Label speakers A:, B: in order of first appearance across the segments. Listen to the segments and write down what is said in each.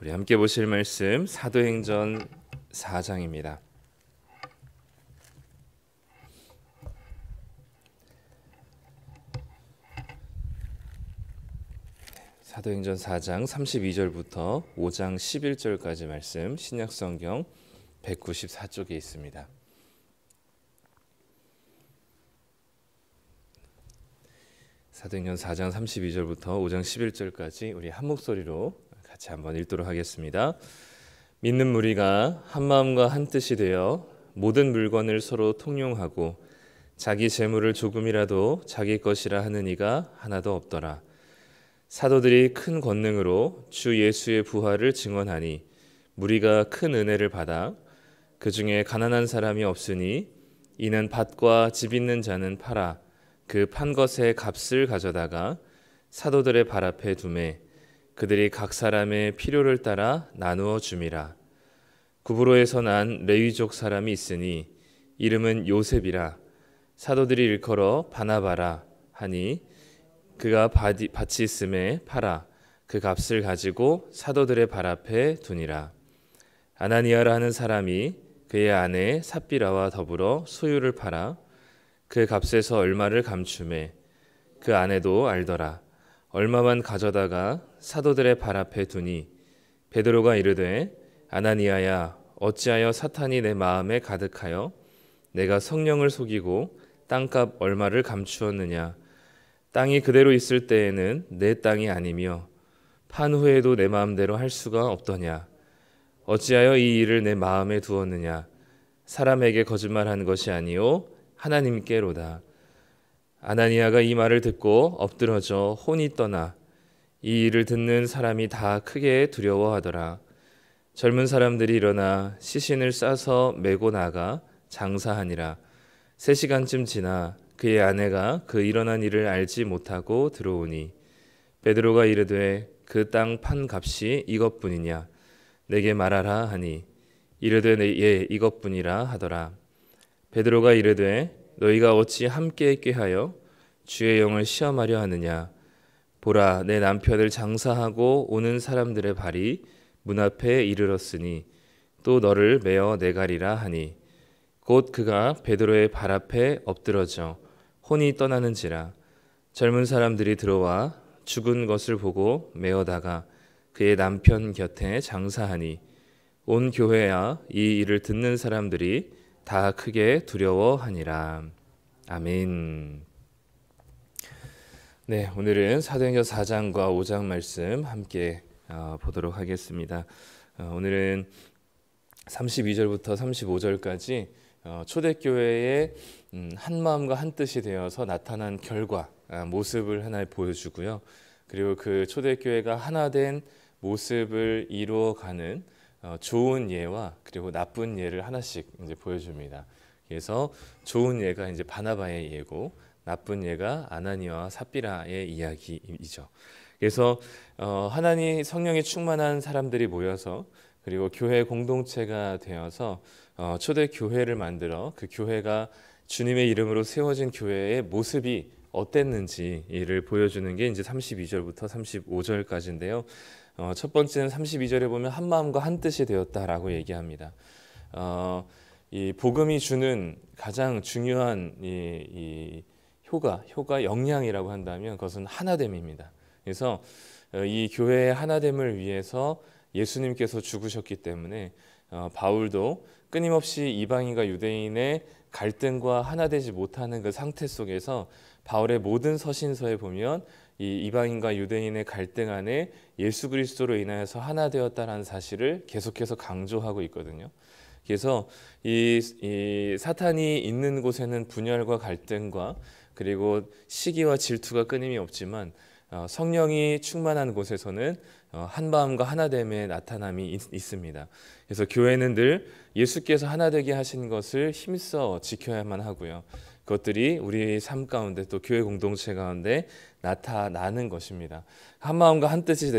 A: 우리 함께 보실 말씀 사도행전 4장입니다. 사도행전 4장 32절부터 5장 11절까지 말씀 신약성경 194쪽에 있습니다. 사도행전 4장 32절부터 5장 11절까지 우리 한 목소리로 같이 한번 읽도록 하겠습니다. 믿는 무리가 한 마음과 한 뜻이 되어 모든 물건을 서로 통용하고 자기 재물을 조금이라도 자기 것이라 하는 이가 하나도 없더라. 사도들이 큰 권능으로 주 예수의 부활을 증언하니 무리가 큰 은혜를 받아 그 중에 가난한 사람이 없으니 이는 밭과 집 있는 자는 팔아 그 판 것의 값을 가져다가 사도들의 발 앞에 두매 그들이 각 사람의 필요를 따라 나누어 줌이라. 구브로에서 난 레위족 사람이 있으니 이름은 요셉이라. 사도들이 일컬어 바나바라 하니 그가 밭이 있음에 팔아 그 값을 가지고 사도들의 발 앞에 두니라. 아나니아라 하는 사람이 그의 아내 삽비라와 더불어 소유를 팔아 그 값에서 얼마를 감추매 그 아내도 알더라. 얼마만 가져다가 사도들의 발 앞에 두니 베드로가 이르되 아나니아야 어찌하여 사탄이 내 마음에 가득하여 내가 성령을 속이고 땅값 얼마를 감추었느냐. 땅이 그대로 있을 때에는 내 땅이 아니며 판 후에도 내 마음대로 할 수가 없더냐. 어찌하여 이 일을 내 마음에 두었느냐. 사람에게 거짓말한 것이 아니요 하나님께로다. 아나니아가 이 말을 듣고 엎드러져 혼이 떠나 이 일을 듣는 사람이 다 크게 두려워하더라. 젊은 사람들이 일어나 시신을 싸서 메고 나가 장사하니라. 3시간쯤 지나 그의 아내가 그 일어난 일을 알지 못하고 들어오니 베드로가 이르되 그 땅 판 값이 이것뿐이냐. 내게 말하라 하니 이르되 예 이것뿐이라 하더라. 베드로가 이르되 너희가 어찌 함께 꾀하여 주의 영을 시험하려 하느냐. 보라 내 남편을 장사하고 오는 사람들의 발이 문 앞에 이르렀으니 또 너를 메어 내가리라 하니 곧 그가 베드로의 발 앞에 엎드러져 혼이 떠나는지라. 젊은 사람들이 들어와 죽은 것을 보고 메어다가 그의 남편 곁에 장사하니 온 교회야 이 일을 듣는 사람들이 다 크게 두려워하니라. 아멘. 네, 오늘은 사도행전 4장과 5장 말씀 함께 보도록 하겠습니다. 오늘은 32절부터 35절까지 초대교회의 한 마음과 한 뜻이 되어서 나타난 결과, 모습을 하나 보여주고요. 그리고 그 초대교회가 하나 된 모습을 이루어가는 좋은 예와 그리고 나쁜 예를 하나씩 이제 보여줍니다. 그래서 좋은 예가 이제 바나바의 예고 나쁜 예가 아나니아와 삽비라의 이야기이죠. 그래서 하나님 성령이 충만한 사람들이 모여서 그리고 교회 공동체가 되어서 초대 교회를 만들어 그 교회가 주님의 이름으로 세워진 교회의 모습이 어땠는지를 보여주는 게 이제 32절부터 35절까지인데요. 첫 번째는 32절에 보면 한 마음과 한 뜻이 되었다라고 얘기합니다. 이 복음이 주는 가장 중요한 이 효과 영향이라고 한다면 그것은 하나됨입니다. 그래서 이 교회의 하나됨을 위해서 예수님께서 죽으셨기 때문에 바울도 끊임없이 이방인과 유대인의 갈등과 하나되지 못하는 그 상태 속에서 바울의 모든 서신서에 보면 이 이방인과 유대인의 갈등 안에 예수 그리스도로 인하여서 하나 되었다는 사실을 계속해서 강조하고 있거든요. 그래서 이 사탄이 있는 곳에는 분열과 갈등과 그리고 시기와 질투가 끊임이 없지만 성령이 충만한 곳에서는 한 마음과 하나됨의 나타남이 있습니다. 그래서 교회는 늘 예수께서 하나 되게 하신 것을 힘써 지켜야만 하고요. 그것들이 우리 삶 가운데 또 교회 공동체 가운데 나타나는 것입니다. 한 마음과 한 뜻이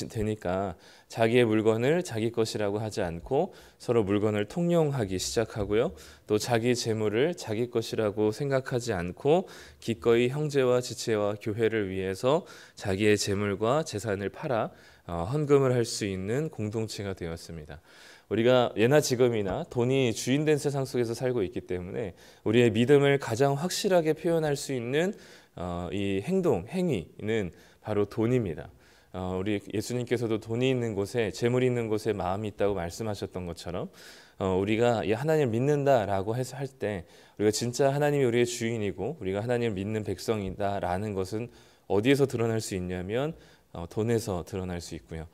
A: 되니까 자기의 물건을 자기 것이라고 하지 않고 서로 물건을 통용하기 시작하고요. 또 자기 재물을 자기 것이라고 생각하지 않고 기꺼이 형제와 지체와 교회를 위해서 자기의 재물과 재산을 팔아 헌금을 할 수 있는 공동체가 되었습니다. 우리가 예나 지금이나 돈이 주인된 세상 속에서 살고 있기 때문에 우리의 믿음을 가장 확실하게 표현할 수 있는 이 행위는 바로 돈입니다. 우리 예수님께서도 돈이 있는 곳에, 재물이 있는 곳에 마음이 있다고 말씀하셨던 것처럼 우리가 이 하나님을 믿는다라고 해서 할 때 우리가 진짜 하나님이 우리의 주인이고 우리가 하나님을 믿는 백성이다라는 것은 어디에서 드러날 수 있냐면 돈에서 드러날 수 있고요.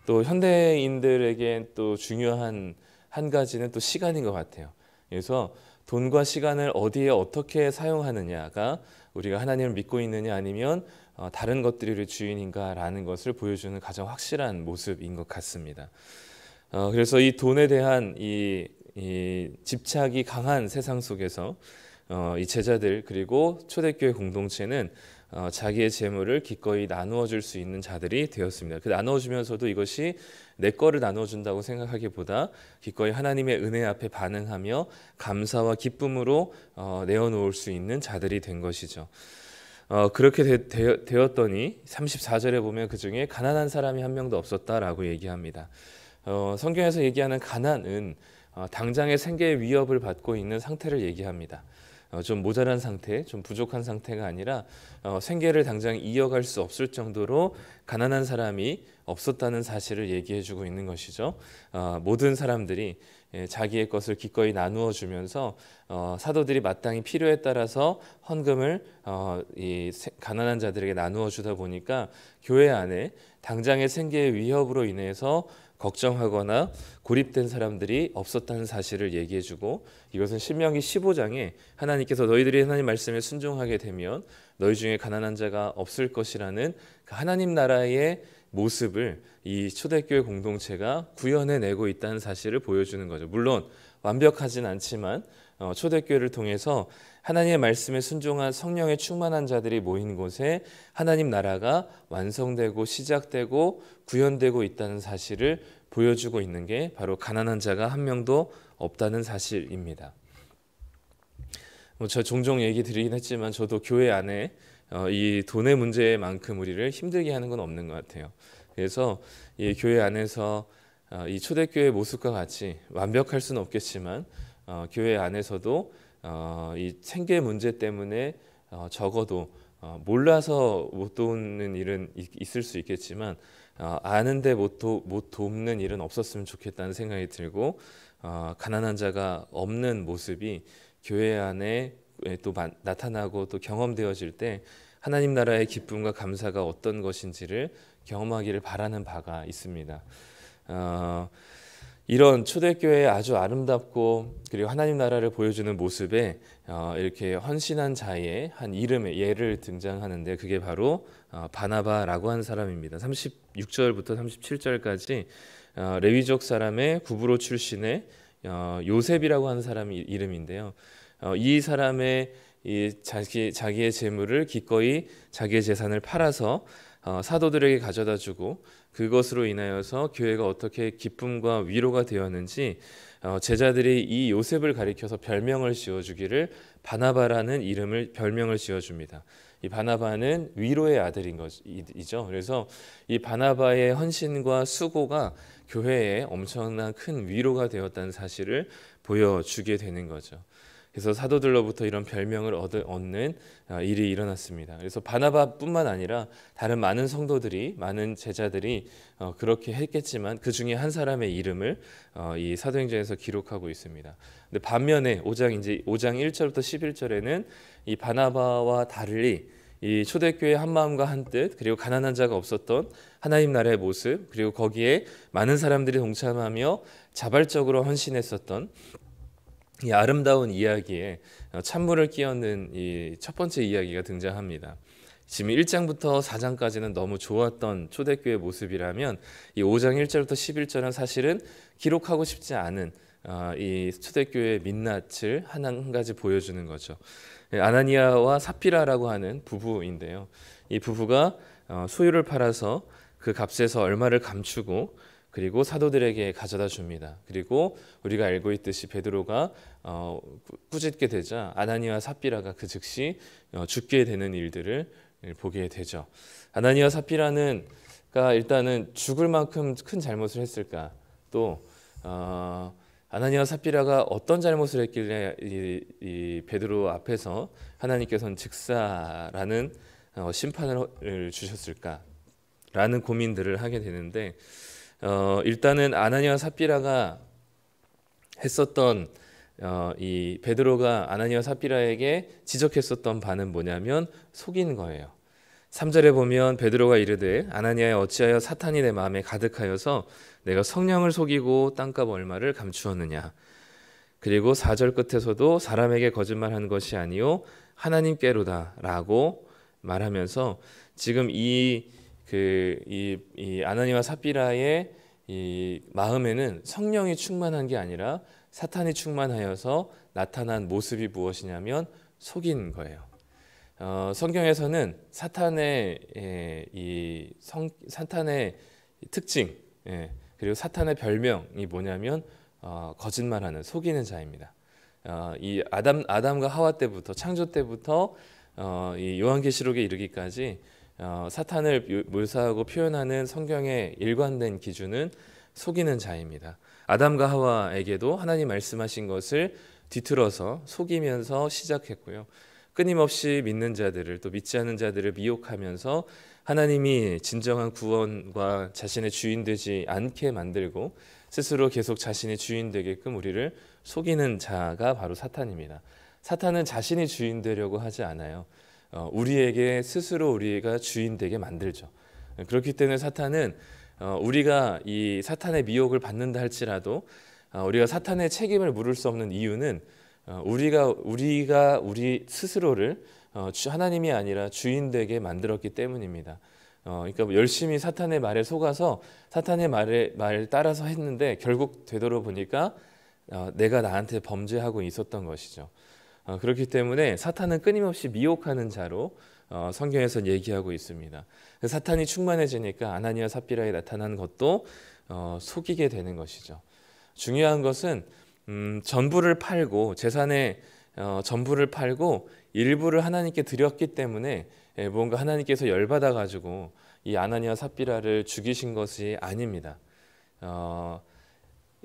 A: 또 현대인들에게 또 중요한 한 가지는 또 시간인 것 같아요. 그래서 돈과 시간을 어디에 어떻게 사용하느냐가 우리가 하나님을 믿고 있느냐 아니면 다른 것들이 우리 주인인가라는 것을 보여주는 가장 확실한 모습인 것 같습니다. 그래서 이 돈에 대한 이 집착이 강한 세상 속에서 이 제자들 그리고 초대교회 공동체는 자기의 재물을 기꺼이 나누어 줄 수 있는 자들이 되었습니다. 그 나누어 주면서도 이것이 내 거를 나누어 준다고 생각하기보다 기꺼이 하나님의 은혜 앞에 반응하며 감사와 기쁨으로 내어놓을 수 있는 자들이 된 것이죠. 그렇게 되었더니 34절에 보면 그 중에 가난한 사람이 한 명도 없었다라고 얘기합니다. 성경에서 얘기하는 가난은 당장의 생계의 위협을 받고 있는 상태를 얘기합니다. 좀 모자란 상태, 좀 부족한 상태가 아니라 생계를 당장 이어갈 수 없을 정도로 가난한 사람이 없었다는 사실을 얘기해주고 있는 것이죠. 모든 사람들이 자기의 것을 기꺼이 나누어 주면서 사도들이 마땅히 필요에 따라서 헌금을 이 가난한 자들에게 나누어 주다 보니까 교회 안에 당장의 생계의 위협으로 인해서 걱정하거나 고립된 사람들이 없었다는 사실을 얘기해주고, 이것은 신명기 15장에 하나님께서 너희들이 하나님 말씀에 순종하게 되면 너희 중에 가난한 자가 없을 것이라는 그 하나님 나라의 모습을 이 초대교회 공동체가 구현해내고 있다는 사실을 보여주는 거죠. 물론 완벽하진 않지만 초대교회를 통해서 하나님의 말씀에 순종한 성령에 충만한 자들이 모인 곳에 하나님 나라가 완성되고 시작되고 구현되고 있다는 사실을 보여주고 있는 게 바로 가난한 자가 한 명도 없다는 사실입니다. 저 종종 얘기 드리긴 했지만 저도 교회 안에 이 돈의 문제만큼 우리를 힘들게 하는 건 없는 것 같아요. 그래서 이 교회 안에서 이 초대교회 모습과 같이 완벽할 수는 없겠지만 교회 안에서도 이 생계 문제 때문에 적어도 몰라서 못 돕는 일은 있을 수 있겠지만 아는데 못 돕는 일은 없었으면 좋겠다는 생각이 들고, 가난한 자가 없는 모습이 교회 안에 또 나타나고 또 경험되어질 때 하나님 나라의 기쁨과 감사가 어떤 것인지를 경험하기를 바라는 바가 있습니다. 이런 초대교회의 아주 아름답고 그리고 하나님 나라를 보여주는 모습에 이렇게 헌신한 자의 한 이름의 예를 등장하는데, 그게 바로 바나바라고 하는 사람입니다. 36절부터 37절까지 레위족 사람의 구브로 출신의 요셉이라고 하는 사람이 이름인데요. 이 사람의 자기의 재물을 기꺼이 자기의 재산을 팔아서 사도들에게 가져다 주고, 그것으로 인하여서 교회가 어떻게 기쁨과 위로가 되었는지 제자들이 이 요셉을 가리켜서 별명을 지어주기를 바나바라는 별명을 지어줍니다. 이 바나바는 위로의 아들인 것이죠. 그래서 이 바나바의 헌신과 수고가 교회에 엄청난 큰 위로가 되었다는 사실을 보여주게 되는 거죠. 그래서 사도들로부터 이런 별명을 얻는 일이 일어났습니다. 그래서 바나바뿐만 아니라 다른 많은 성도들이, 많은 제자들이 그렇게 했겠지만 그 중에 한 사람의 이름을 이 사도행전에서 기록하고 있습니다. 근데 반면에 5장 1절부터 11절에는 이 바나바와 달리 이 초대교회 한 마음과 한 뜻, 그리고 가난한 자가 없었던 하나님 나라의 모습, 그리고 거기에 많은 사람들이 동참하며 자발적으로 헌신했었던 이 아름다운 이야기에 찬물을 끼얹는 이 첫 번째 이야기가 등장합니다. 지금 1장부터 4장까지는 너무 좋았던 초대교회 모습이라면 이 5장 1절부터 11절은 사실은 기록하고 싶지 않은 이 초대교회의 민낯을 한 가지 보여주는 거죠. 아나니아와 삽비라라고 하는 부부인데요. 이 부부가 소유를 팔아서 그 값에서 얼마를 감추고 그리고 사도들에게 가져다 줍니다. 그리고 우리가 알고 있듯이 베드로가 꾸짖게 되자 아나니아와 삽비라가 그 즉시 죽게 되는 일들을 보게 되죠. 아나니아와 삽비라는 일단은 죽을 만큼 큰 잘못을 했을까? 또 아나니아와 삽비라가 어떤 잘못을 했길래 이 베드로 앞에서 하나님께서는 즉사라는 심판을 주셨을까라는 고민들을 하게 되는데, 일단은 아나니아와 삽비라가 했었던 이 베드로가 아나니아와 삽비라에게 지적했었던 바는 뭐냐면 속인 거예요. 3절에 보면 베드로가 이르되 아나니아야 어찌하여 사탄이 내 마음에 가득하여서 내가 성령을 속이고 땅값 얼마를 감추었느냐. 그리고 4절 끝에서도 사람에게 거짓말한 것이 아니요 하나님께로다 라고 말하면서 지금 이 아나니아와 삽비라의 이 마음에는 성령이 충만한 게 아니라 사탄이 충만하여서 나타난 모습이 무엇이냐면 속인 거예요. 성경에서는 사탄의 사탄의 특징, 그리고 사탄의 별명이 뭐냐면 거짓말하는, 속이는 자입니다. 이 아담과 하와 때부터, 창조 때부터 이 요한계시록에 이르기까지 사탄을 묘사하고 표현하는 성경의 일관된 기준은 속이는 자입니다. 아담과 하와에게도 하나님 말씀하신 것을 뒤틀어서 속이면서 시작했고요. 끊임없이 믿는 자들을, 또 믿지 않는 자들을 미혹하면서 하나님이 진정한 구원과 자신의 주인 되지 않게 만들고 스스로 계속 자신의 주인 되게끔 우리를 속이는 자가 바로 사탄입니다. 사탄은 자신이 주인 되려고 하지 않아요. 우리에게 스스로 우리가 주인 되게 만들죠. 그렇기 때문에 사탄은 우리가 이 사탄의 미혹을 받는다 할지라도 우리가 사탄의 책임을 물을 수 없는 이유는 우리가 우리 스스로를 하나님이 아니라 주인 되게 만들었기 때문입니다. 그러니까 열심히 사탄의 말에 속아서 사탄의 말 따라서 했는데 결국 되돌아보니까 내가 나한테 범죄하고 있었던 것이죠. 그렇기 때문에 사탄은 끊임없이 미혹하는 자로 성경에서 얘기하고 있습니다. 사탄이 충만해지니까 아나니아 삽비라에 나타난 것도 속이게 되는 것이죠. 중요한 것은 전부를 팔고 재산의 전부를 팔고 일부를 하나님께 드렸기 때문에 뭔가 하나님께서 열받아 가지고 이 아나니아 삽비라를 죽이신 것이 아닙니다.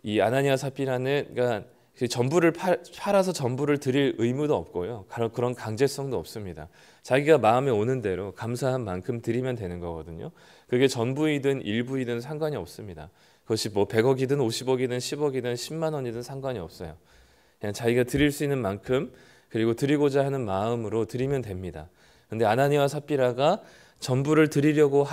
A: 이 아나니아 삽비라는 그러니까 전부를 팔아서 전부를 드릴 의무도 없고요. 그런 강제성도 없습니다. 자기가 마음에 오는 대로 감사한 만큼 드리면 되는 거거든요. 그게 전부이든 일부이든 상관이 없습니다. 그것이 뭐 100억이든 50억이든 10억이든 10만 원이든 상관이 없어요. 그냥 자기가 드릴 수 있는 만큼 그리고 드리고자 하는 마음으로 드리면 됩니다. 그런데 아나니아와 삽비라가 전부를 드리려고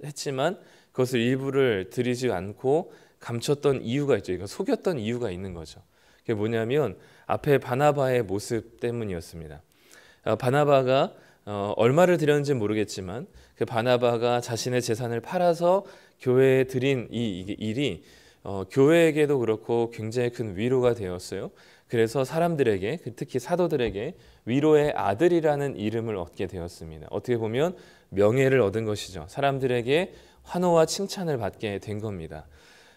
A: 했지만 그것을 일부를 드리지 않고 감췄던 이유가 있죠. 그러니까 속였던 이유가 있는 거죠. 그게 뭐냐면 앞에 바나바의 모습 때문이었습니다. 바나바가 얼마를 드렸는지 모르겠지만 그 바나바가 자신의 재산을 팔아서 교회에 드린 이 일이 교회에게도 그렇고 굉장히 큰 위로가 되었어요. 그래서 사람들에게, 특히 사도들에게 위로의 아들이라는 이름을 얻게 되었습니다. 어떻게 보면 명예를 얻은 것이죠. 사람들에게 환호와 칭찬을 받게 된 겁니다.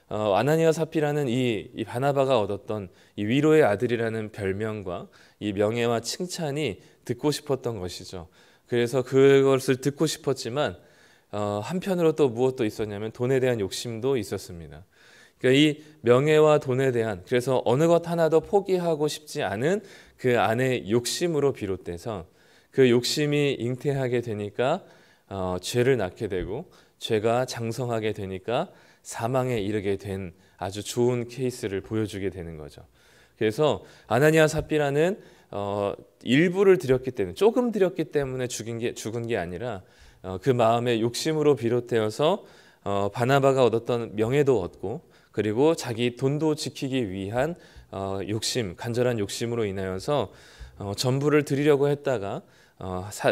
A: 아나니아 삽비라는 이 바나바가 얻었던 이 위로의 아들이라는 별명과 이 명예와 칭찬이 듣고 싶었던 것이죠. 그래서 그것을 듣고 싶었지만 한편으로 또 무엇도 있었냐면 돈에 대한 욕심도 있었습니다. 그러니까 이 명예와 돈에 대한, 그래서 어느 것 하나도 포기하고 싶지 않은 그 안의 욕심으로 비롯돼서 그 욕심이 잉태하게 되니까 죄를 낳게 되고 죄가 장성하게 되니까 사망에 이르게 된 아주 좋은 케이스를 보여주게 되는 거죠. 그래서 아나니아 삽비라는 일부를 드렸기 때문에, 조금 드렸기 때문에 죽은 게 아니라 그 마음의 욕심으로 비롯되어서 바나바가 얻었던 명예도 얻고 그리고 자기 돈도 지키기 위한 간절한 욕심으로 인하여서 전부를 드리려고 했다가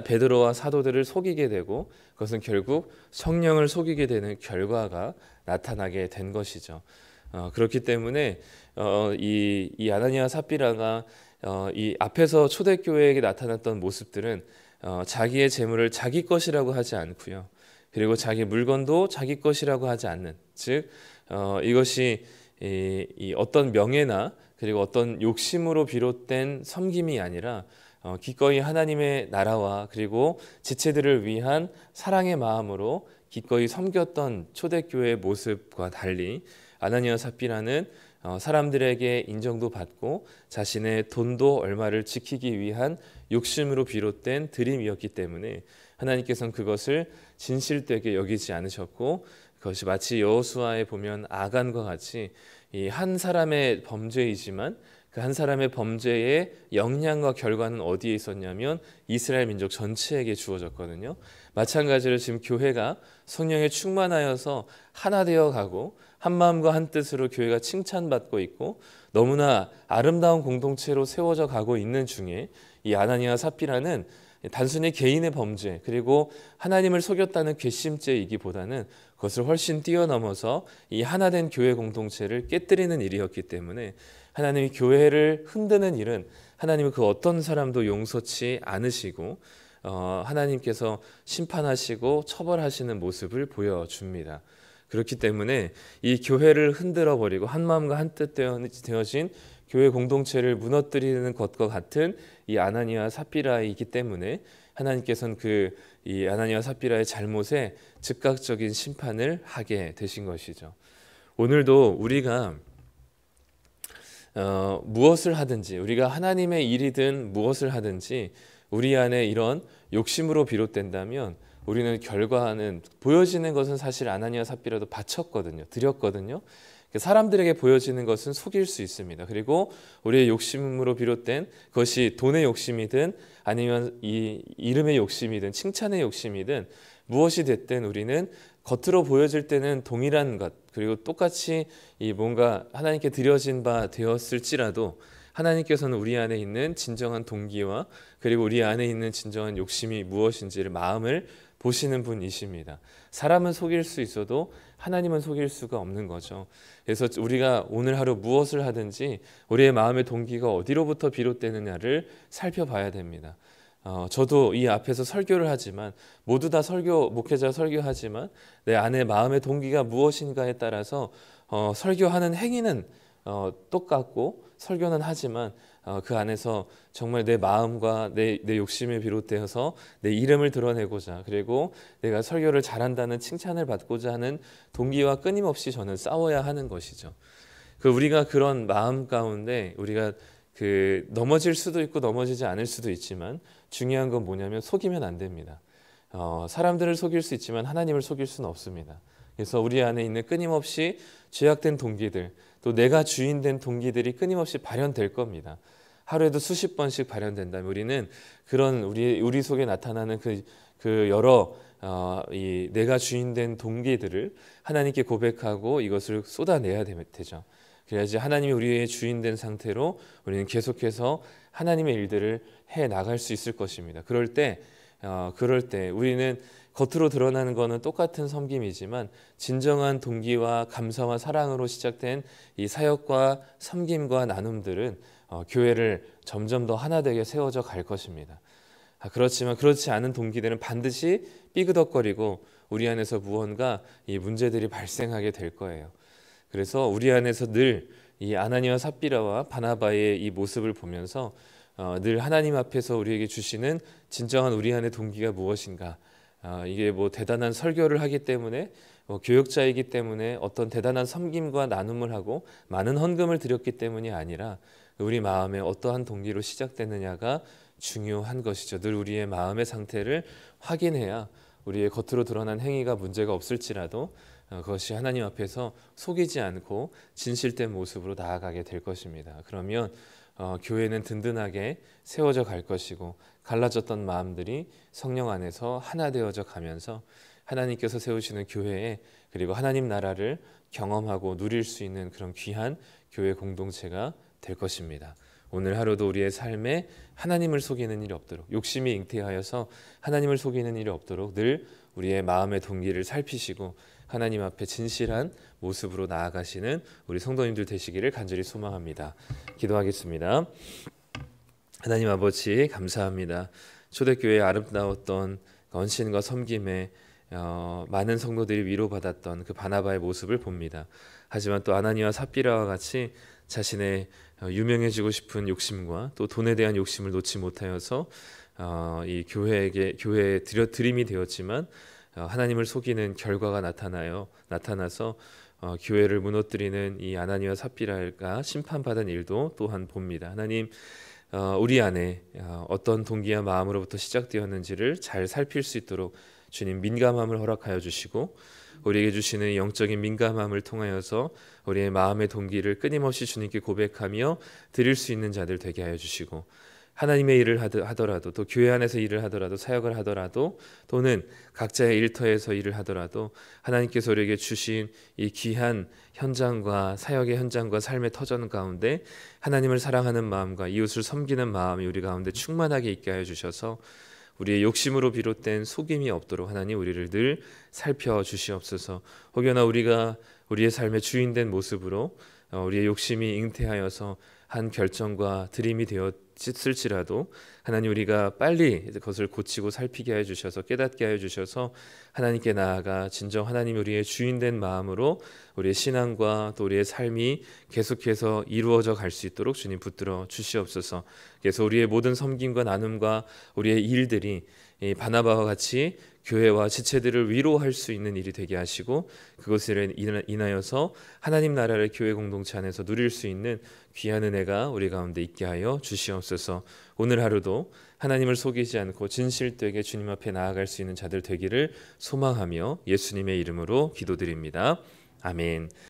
A: 베드로와 사도들을 속이게 되고 그것은 결국 성령을 속이게 되는 결과가 나타나게 된 것이죠. 그렇기 때문에 이 아나니아 삽비라가 이 앞에서 초대교회에게 나타났던 모습들은 자기의 재물을 자기 것이라고 하지 않고요. 그리고 자기 물건도 자기 것이라고 하지 않는, 즉 이것이 이 어떤 명예나 그리고 어떤 욕심으로 비롯된 섬김이 아니라 기꺼이 하나님의 나라와 그리고 지체들을 위한 사랑의 마음으로 기꺼이 섬겼던 초대교회의 모습과 달리 아나니아와 삽비라는 사람들에게 인정도 받고 자신의 돈도 얼마를 지키기 위한 욕심으로 비롯된 드림이었기 때문에 하나님께서는 그것을 진실되게 여기지 않으셨고, 그것이 마치 여호수아에 보면 아간과 같이 이 한 사람의 범죄이지만 그 한 사람의 범죄의 영향과 결과는 어디에 있었냐면 이스라엘 민족 전체에게 주어졌거든요. 마찬가지로 지금 교회가 성령에 충만하여서 하나 되어 가고 한 마음과 한 뜻으로 교회가 칭찬받고 있고 너무나 아름다운 공동체로 세워져 가고 있는 중에 이 아나니아와 삽비라는 단순히 개인의 범죄 그리고 하나님을 속였다는 괘씸죄이기보다는 그것을 훨씬 뛰어넘어서 이 하나된 교회 공동체를 깨뜨리는 일이었기 때문에 하나님이 교회를 흔드는 일은 하나님은 그 어떤 사람도 용서치 않으시고 하나님께서 심판하시고 처벌하시는 모습을 보여줍니다. 그렇기 때문에 이 교회를 흔들어 버리고 한 마음과 한 뜻 되어진 교회 공동체를 무너뜨리는 것과 같은 이 아나니아와 삽비라이기 때문에 하나님께서는 이 아나니아와 삽비라의 잘못에 즉각적인 심판을 하게 되신 것이죠. 오늘도 우리가 무엇을 하든지, 우리가 하나님의 일이든 무엇을 하든지 우리 안에 이런 욕심으로 비롯된다면 우리는 결과는 보여지는 것은 사실 아나니아와 삽비라도 바쳤거든요. 드렸거든요. 사람들에게 보여지는 것은 속일 수 있습니다. 그리고 우리의 욕심으로 비롯된 그것이 돈의 욕심이든 아니면 이 이름의 욕심이든 칭찬의 욕심이든 무엇이 됐든 우리는 겉으로 보여질 때는 동일한 것 그리고 똑같이 이 뭔가 하나님께 드려진 바 되었을지라도 하나님께서는 우리 안에 있는 진정한 동기와 그리고 우리 안에 있는 진정한 욕심이 무엇인지를 마음을 보시는 분이십니다. 사람은 속일 수 있어도 하나님은 속일 수가 없는 거죠. 그래서 우리가 오늘 하루 무엇을 하든지 우리의 마음의 동기가 어디로부터 비롯되느냐를 살펴봐야 됩니다. 저도 이 앞에서 설교를 하지만 모두 다 목회자 설교하지만 내 안에 마음의 동기가 무엇인가에 따라서 설교하는 행위는 똑같고 설교는 하지만 그 안에서 정말 내 마음과 내 욕심에 비롯되어서 내 이름을 드러내고자 그리고 내가 설교를 잘한다는 칭찬을 받고자 하는 동기와 끊임없이 저는 싸워야 하는 것이죠. 우리가 그런 마음 가운데 우리가 넘어질 수도 있고 넘어지지 않을 수도 있지만 중요한 건 뭐냐면 속이면 안 됩니다. 사람들을 속일 수 있지만 하나님을 속일 수는 없습니다. 그래서 우리 안에 있는 끊임없이 죄악된 동기들 또 내가 주인된 동기들이 끊임없이 발현될 겁니다. 하루에도 수십 번씩 발현된다면 우리는 그런 우리 속에 나타나는 그 여러 이 내가 주인된 동기들을 하나님께 고백하고 이것을 쏟아내야 되죠. 그래야지 하나님이 우리의 주인된 상태로 우리는 계속해서 하나님의 일들을 해 나갈 수 있을 것입니다. 그럴 때 우리는 겉으로 드러나는 것은 똑같은 섬김이지만 진정한 동기와 감사와 사랑으로 시작된 이 사역과 섬김과 나눔들은 교회를 점점 더 하나되게 세워져 갈 것입니다. 그렇지만 그렇지 않은 동기들은 반드시 삐그덕거리고 우리 안에서 무언가 이 문제들이 발생하게 될 거예요. 그래서 우리 안에서 늘 이 아나니아와 삽비라와 바나바의 이 모습을 보면서 늘 하나님 앞에서 우리에게 주시는 진정한 우리 안의 동기가 무엇인가. 이게 뭐 대단한 설교를 하기 때문에 교역자이기 때문에 어떤 대단한 섬김과 나눔을 하고 많은 헌금을 드렸기 때문이 아니라 우리 마음에 어떠한 동기로 시작됐느냐가 중요한 것이죠. 늘 우리의 마음의 상태를 확인해야 우리의 겉으로 드러난 행위가 문제가 없을지라도 그것이 하나님 앞에서 속이지 않고 진실된 모습으로 나아가게 될 것입니다. 그러면 교회는 든든하게 세워져 갈 것이고 갈라졌던 마음들이 성령 안에서 하나 되어져 가면서 하나님께서 세우시는 교회에 그리고 하나님 나라를 경험하고 누릴 수 있는 그런 귀한 교회 공동체가 될 것입니다. 오늘 하루도 우리의 삶에 하나님을 속이는 일이 없도록 욕심이 잉태하여서 하나님을 속이는 일이 없도록 늘 우리의 마음의 동기를 살피시고 하나님 앞에 진실한 모습으로 나아가시는 우리 성도님들 되시기를 간절히 소망합니다. 기도하겠습니다. 하나님 아버지 감사합니다. 초대교회의 아름다웠던 헌신과 섬김에 많은 성도들이 위로받았던 그 바나바의 모습을 봅니다. 하지만 또 아나니아와 삽비라와 같이 자신의 유명해지고 싶은 욕심과 또 돈에 대한 욕심을 놓지 못하여서 이 교회에 드림이 되었지만 하나님을 속이는 결과가 나타나서 교회를 무너뜨리는 이 아나니와 삽비라가 심판받은 일도 또한 봅니다. 하나님, 우리 안에 어떤 동기와 마음으로부터 시작되었는지를 잘 살필 수 있도록 주님 민감함을 허락하여 주시고, 우리에게 주시는 영적인 민감함을 통하여서 우리의 마음의 동기를 끊임없이 주님께 고백하며 드릴 수 있는 자들 되게 하여 주시고, 하나님의 일을 하더라도, 또 교회 안에서 일을 하더라도, 사역을 하더라도, 또는 각자의 일터에서 일을 하더라도 하나님께서 우리에게 주신 이 귀한 현장과 사역의 현장과 삶의 터전 가운데 하나님을 사랑하는 마음과 이웃을 섬기는 마음이 우리 가운데 충만하게 있게 하여 주셔서 우리의 욕심으로 비롯된 속임이 없도록 하나님 우리를 늘 살펴주시옵소서. 혹여나 우리가 우리의 삶의 주인된 모습으로 우리의 욕심이 잉태하여서 한 결정과 드림이 되었을지라도 하나님, 우리가 빨리 그것을 고치고 살피게 하여 주셔서, 깨닫게 하여 주셔서 하나님께 나아가 진정 하나님 우리의 주인된 마음으로 우리의 신앙과 또 우리의 삶이 계속해서 이루어져 갈 수 있도록 주님 붙들어 주시옵소서. 그래서 우리의 모든 섬김과 나눔과 우리의 일들이 이 바나바와 같이 교회와 지체들을 위로할 수 있는 일이 되게 하시고, 그것을 인하여서 하나님 나라를 교회 공동체 안에서 누릴 수 있는 귀한 은혜가 우리 가운데 있게 하여 주시옵소서. 오늘 하루도 하나님을 속이지 않고 진실되게 주님 앞에 나아갈 수 있는 자들 되기를 소망하며 예수님의 이름으로 기도드립니다. 아멘.